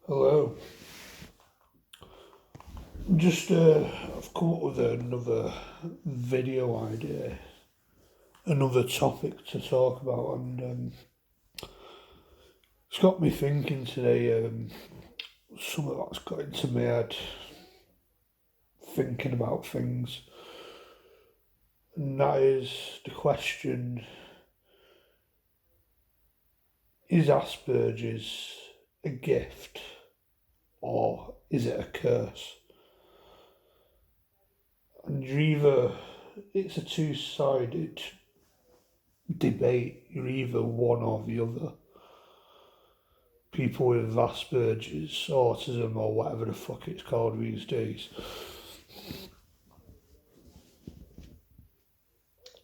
Hello. I've come up with another video idea, another topic to talk about, and it's got me thinking today. Something that's got into my head, thinking about things, and that is the question: Is Asperger's a gift or is it a curse? And it's a two-sided debate. You're either one or the other. People with Asperger's, autism, or whatever the fuck it's called these days.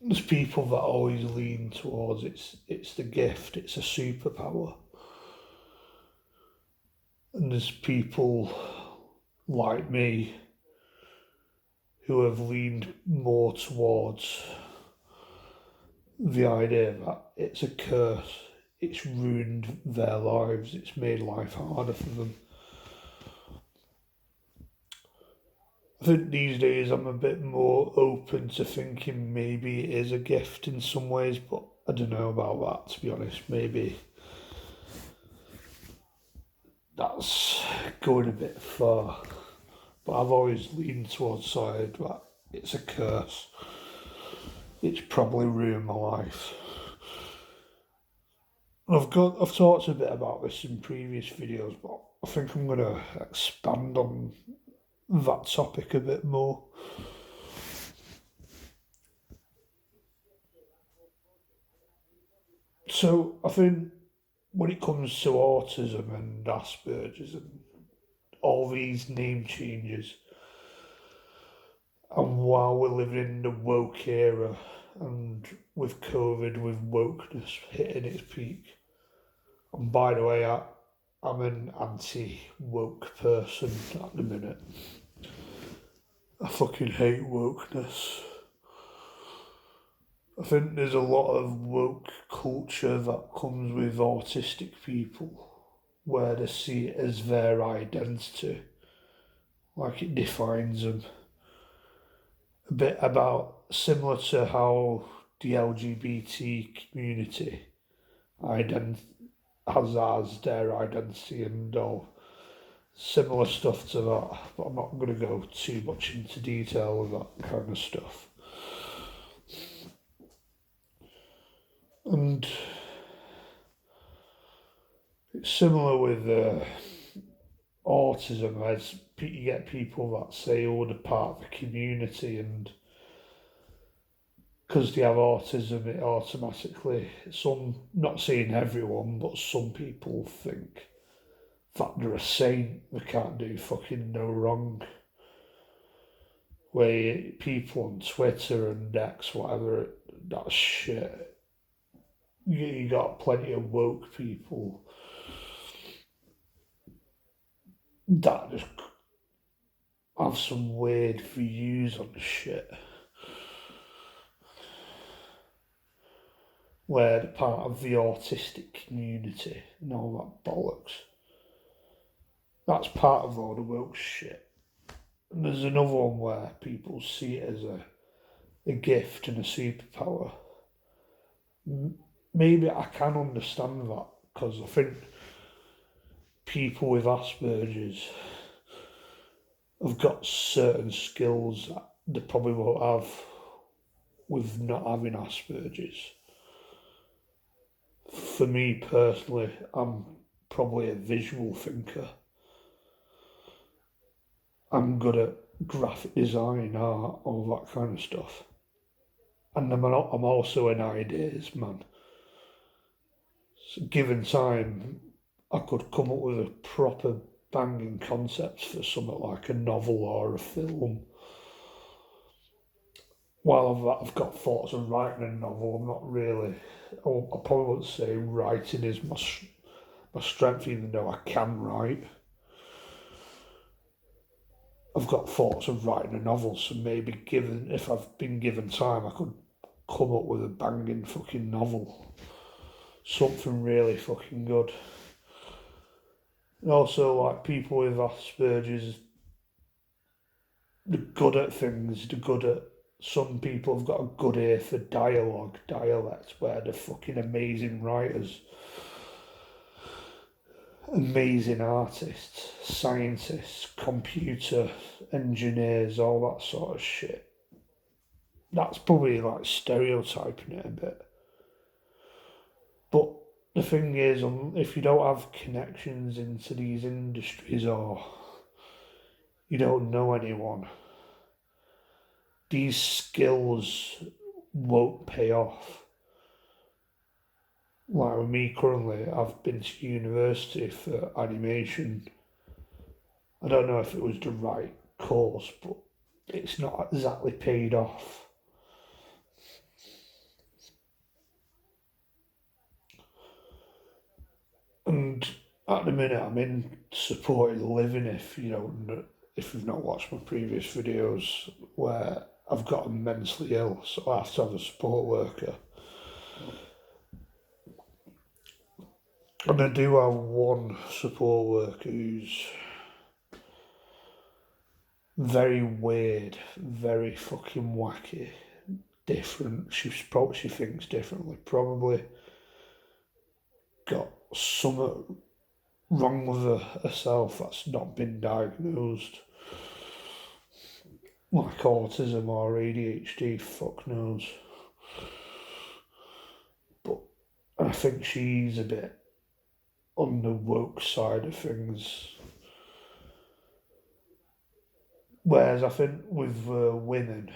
There's people that always lean towards it's the gift, it's a superpower. And there's people like me who have leaned more towards the idea that it's a curse. It's ruined their lives, it's made life harder for them. I think these days I'm a bit more open to thinking maybe it is a gift in some ways, but I don't know about that, to be honest. Maybe that's going a bit far. But I've always leaned towards the side that it's a curse. It's probably ruined my life. I've talked a bit about this in previous videos, but I think I'm going to expand on that topic a bit more. So I think when it comes to autism and Asperger's and all these name changes, and while we're living in the woke era, and with COVID, with wokeness hitting its peak, and by the way, I'm an anti-woke person at the minute. I fucking hate wokeness. I think there's a lot of woke culture that comes with autistic people where they see it as their identity, like it defines them. A bit about similar to how the LGBT community has as their identity and all similar stuff to that, but I'm not going to go too much into detail with that kind of stuff. And it's similar with autism, as you get people that say, oh, they're part of the community, and because they have autism, it automatically, not saying everyone, but some people think that they're a saint, they can't do fucking no wrong. Where people on Twitter and X, whatever, that shit. You got plenty of woke people that just have some weird views on shit. Where they're part of the autistic community and all that bollocks. That's part of all the woke shit. And there's another one where people see it as a gift and a superpower. Maybe I can understand that because I think people with Asperger's have got certain skills that they probably won't have with not having Asperger's. For me personally, I'm probably a visual thinker. I'm good at graphic design, art, all that kind of stuff. And I'm also an ideas man. So given time, I could come up with a proper banging concept for something like a novel or a film. While I've got thoughts of writing a novel, I'm not really. I probably wouldn't say writing is my strength, even though I can write. I've got thoughts of writing a novel, so maybe if I've been given time, I could come up with a banging fucking novel. Something really fucking good. And also, like people with Asperger's, they're good at things. They're good at. Some people have got a good ear for dialogue, dialects, where they're fucking amazing writers, amazing artists, scientists, computer engineers, all that sort of shit. That's probably like stereotyping it a bit. But the thing is, if you don't have connections into these industries or you don't know anyone, these skills won't pay off. Like with me currently, I've been to university for animation. I don't know if it was the right course, but it's not exactly paid off. And at the minute, I'm in supported living. If you've not watched my previous videos, where I've gotten mentally ill, so I have to have a support worker. And I do have one support worker who's very weird, very fucking wacky, different. She thinks differently. Probably got something wrong with herself that's not been diagnosed, like autism or ADHD. Fuck knows. But I think she's a bit on the woke side of things. Whereas I think with women,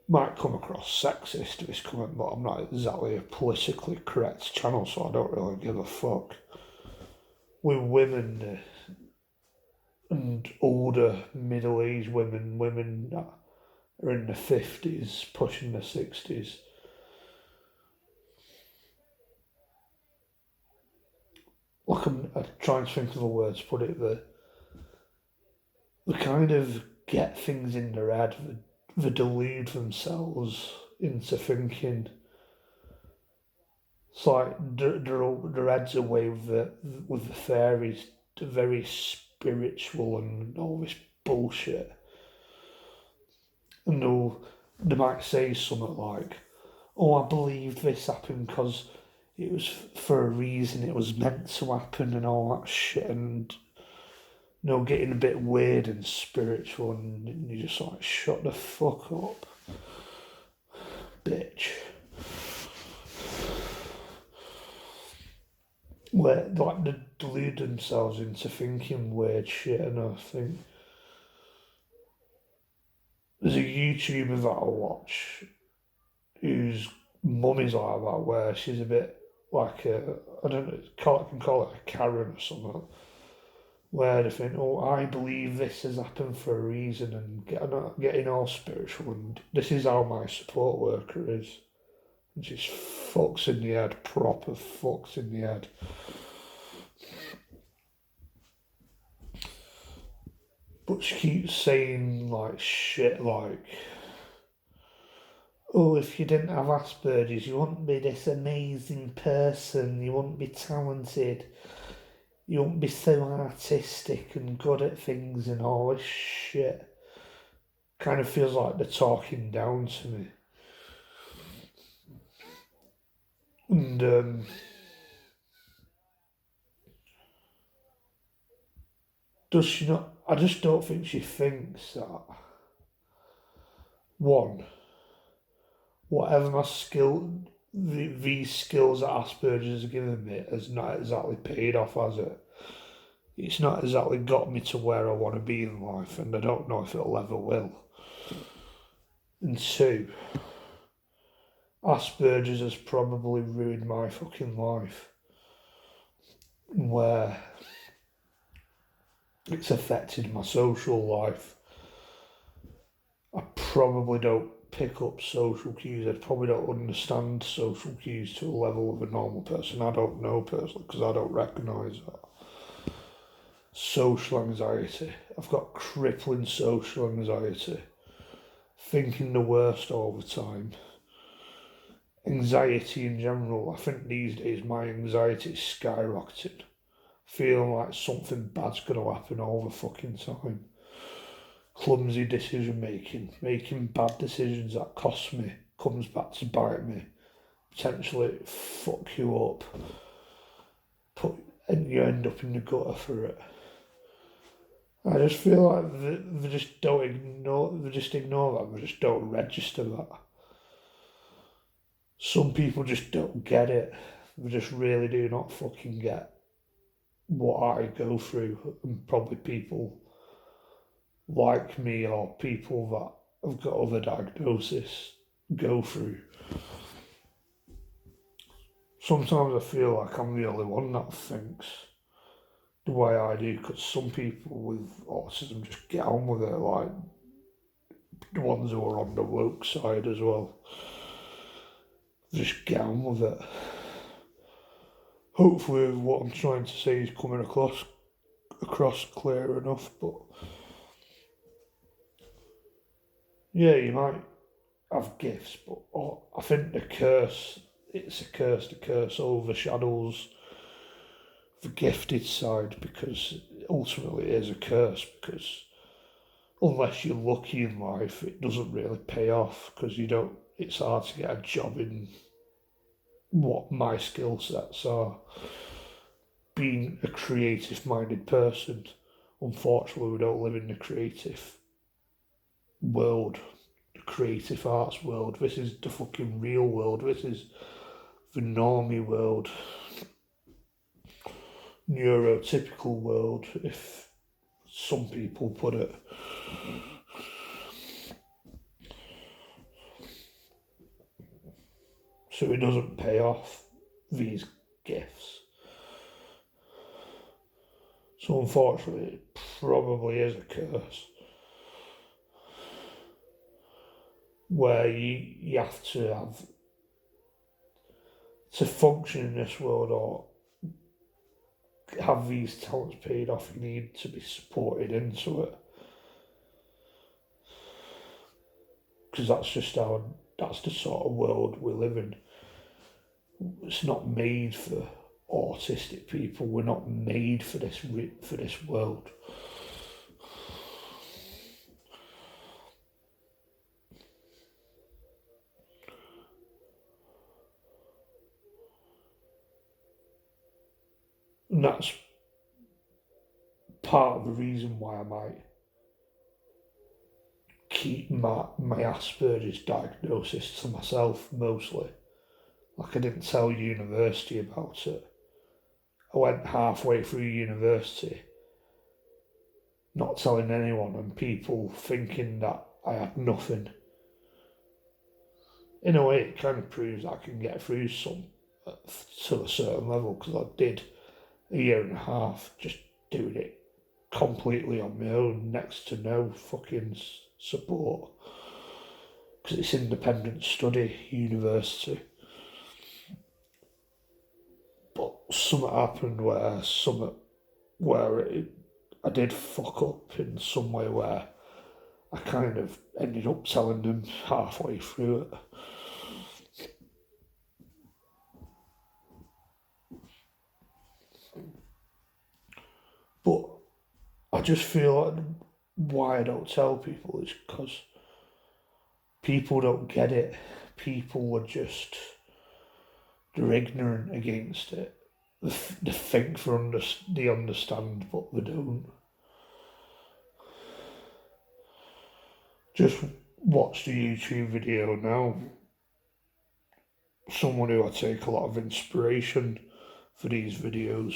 might come across sexist this comment, but I'm not exactly a politically correct channel, so I don't really give a fuck. With women and older middle-aged women, women that are in the 50s, pushing the 60s, like I'm trying to think of the words to put it, they kind of get things in their head, they delude themselves into thinking. It's like their heads away with the fairies, they're very spiritual and all this bullshit. And they might say something like, "Oh, I believe this happened because it was for a reason. It was meant to happen, and all that shit." And getting a bit weird and spiritual, and you just like shut the fuck up, bitch. Where like they delude themselves into thinking weird shit, and I think there's a YouTuber that I watch whose mum is like that, where she's a bit like I don't know, I can call it a Karen or something, where they think, oh, I believe this has happened for a reason, and getting all spiritual, and this is how my support worker is. And she's fucks in the head, proper fucks in the head. But she keeps saying like shit like, oh, if you didn't have Asperger's, you wouldn't be this amazing person, you wouldn't be talented, you wouldn't be so artistic and good at things and all this shit. Kind of feels like they're talking down to me. And does she not? I just don't think she thinks that, one, whatever my skill, these skills that Asperger's has given me has not exactly paid off, has it? It's not exactly got me to where I want to be in life, and I don't know if it'll ever will. And two, Asperger's has probably ruined my fucking life, where it's affected my social life. I probably don't pick up social cues. I probably don't understand social cues to a level of a normal person. I don't know personally because I don't recognise that. Social anxiety. I've got crippling social anxiety. Thinking the worst all the time. anxiety in general. I think these days my anxiety is skyrocketing. Feeling like something bad's going to happen all the fucking time. Clumsy decision making, making bad decisions that cost me, comes back to bite me, potentially fuck you up, and you end up in the gutter for it. I just feel like they just don't ignore, they just ignore that, they just don't register that. Some people just don't get it. They just really do not fucking get what I go through, and probably people like me or people that have got other diagnosis go through. Sometimes I feel like I'm the only one that thinks the way I do, because some people with autism just get on with it, like the ones who are on the woke side as well. Just get on with it. Hopefully what I'm trying to say is coming across clear enough, but yeah, you might have gifts, but I think it's a curse, the curse overshadows the gifted side, because ultimately it is a curse, because unless you're lucky in life, it doesn't really pay off, because it's hard to get a job in what my skill sets are. Being a creative minded person, unfortunately we don't live in the creative world, the creative arts world. This is the fucking real world. This is the normie world, neurotypical world, if some people put it. So it doesn't pay off, these gifts. So unfortunately, it probably is a curse, where you have to function in this world or have these talents paid off, you need to be supported into it. Because that's the sort of world we live in. It's not made for autistic people. We're not made for this world. And that's part of the reason why I might keep my Asperger's diagnosis to myself mostly. Like, I didn't tell university about it. I went halfway through university not telling anyone, and people thinking that I had nothing. In a way, it kind of proves I can get through to a certain level, because I did a year and a half just doing it completely on my own, next to no fucking support, because it's independent study, university. But something happened where I did fuck up in some way, where I kind of ended up telling them halfway through it. But I just feel like why I don't tell people is because people don't get it. People are just, they're ignorant against it. They think they understand, but they don't. Just watch the YouTube video now. Someone who I take a lot of inspiration for these videos,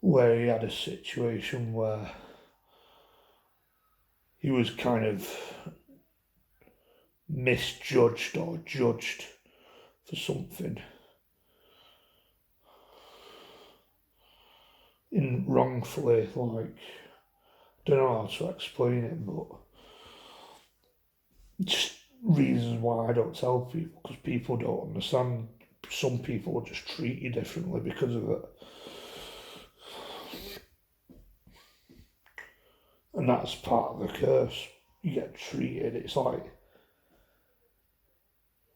where he had a situation where he was kind of misjudged or judged for something wrongfully, like, I don't know how to explain it, but just reasons why I don't tell people, because people don't understand. Some people just treat you differently because of it. And that's part of the curse. You get treated, it's like,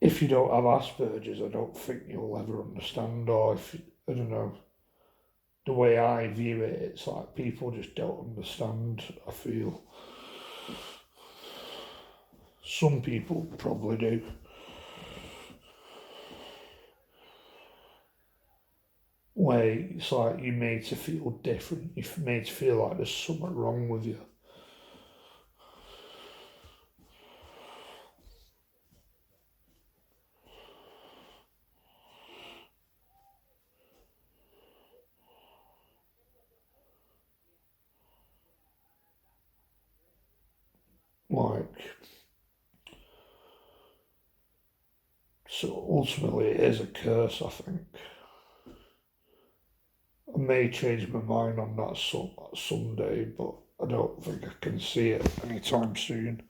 if you don't have Asperger's, I don't think you'll ever understand, or if, I don't know, the way I view it, it's like people just don't understand, I feel. Some people probably do. Where it's like you're made to feel different, you're made to feel like there's something wrong with you. Like, so ultimately it is a curse, I think. I may change my mind on that someday, but I don't think I can see it anytime soon.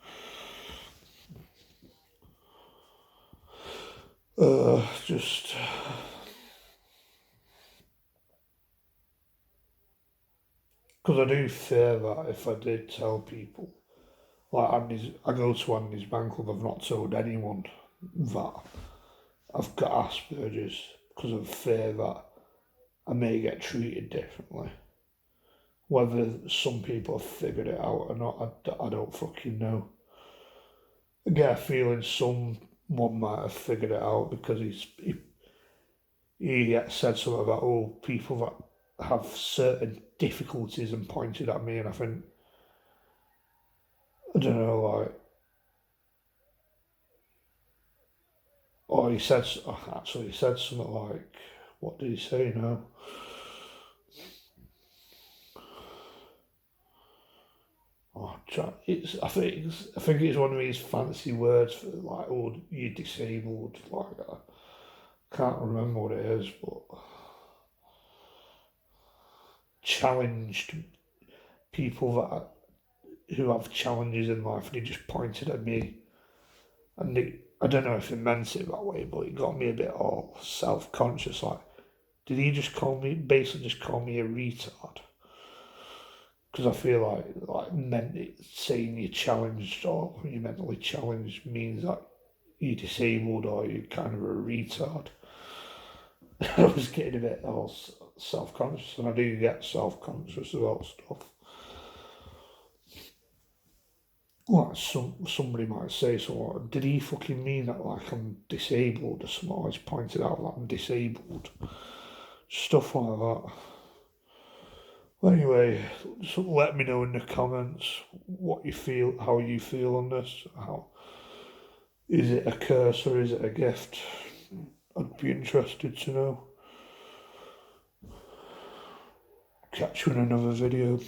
Just because I do fear that if I did tell people, like I go to Andy's Bank Club, I've not told anyone that I've got Asperger's because of fear that I may get treated differently. Whether some people have figured it out or not, I don't fucking know. I get a feeling someone might have figured it out because he said something about, oh, people that have certain difficulties and pointed at me, and I think, I don't know, like, or he said, actually, he said something like, what did he say now? Oh, I think it's one of these fancy words for like, oh, you're disabled. Like, I can't remember what it is, but challenged people who have challenges in life, and he just pointed at me, and I don't know if he meant it that way, but it got me a bit all self-conscious. Like, did he just basically just call me a retard? Because I feel saying you're challenged or you're mentally challenged means that you're disabled or you're kind of a retard. I was getting a bit all self-conscious, and I do get self-conscious about stuff. Like somebody might say, so did he fucking mean that like I'm disabled or something? I always pointed out that I'm disabled. Stuff like that. Anyway, so let me know in the comments what you feel, how you feel on this. How is it a curse or is it a gift? I'd be interested to know. Catch you in another video.